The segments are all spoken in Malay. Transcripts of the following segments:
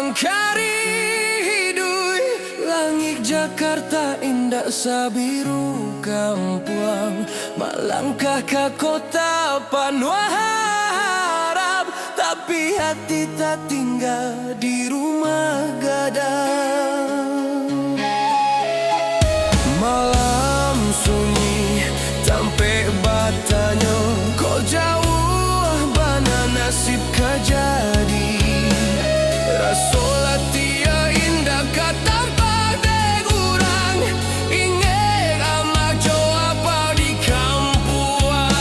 mangkari hidui langit Jakarta indah sabiru kampuang malangkah ke kota penuh harap tapi hati tak tinggal di rumah gadang. Malam sunyi sampai batanya kau jauh bana nasib kejadi rasolat tia indah kata pada kurang ingat amak jauh apa di kampuang.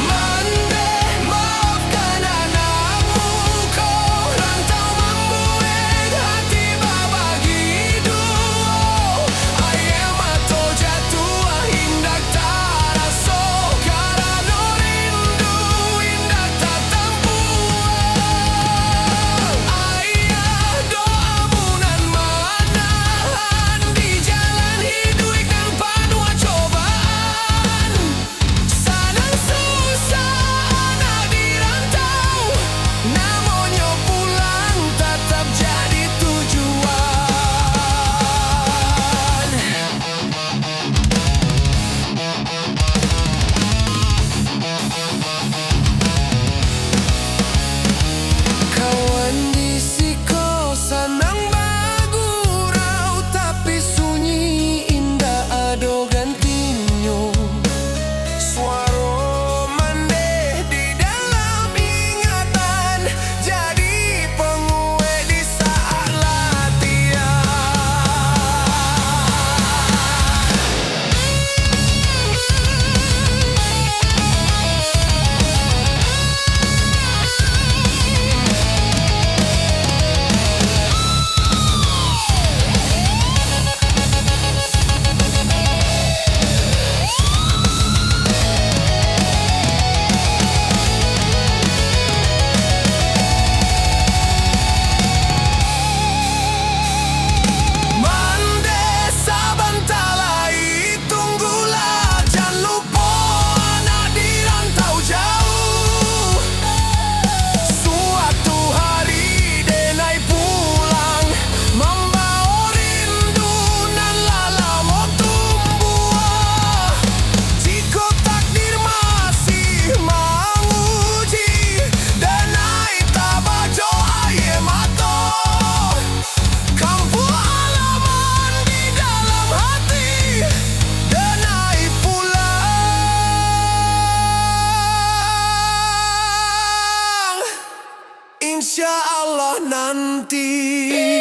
Mande maafkan anakmu kau rantau membuat hati babagi dua ayam atau jatuh indah tak raso karena rindu indah tak tampuan. Ayah doa bulan manahan di jalan hidup dan penuh cobaan sanang susah anak dirantau namanya pulang tetap jadi tujuan. Kawan di siko sanang bagurau tapi sunyi indah ado gantinyo suara mande di dalam ingatan jadi penguat di saat latihan. Mande sabentar lagi tunggulah jangan lupa anak dirantau jauh suatu hari denai pulang membawa rindu nan lala mau tumbuh jika takdir masih menguji denai tabah aye mata kampung halaman di dalam hati denai pulang insya Allah nanti.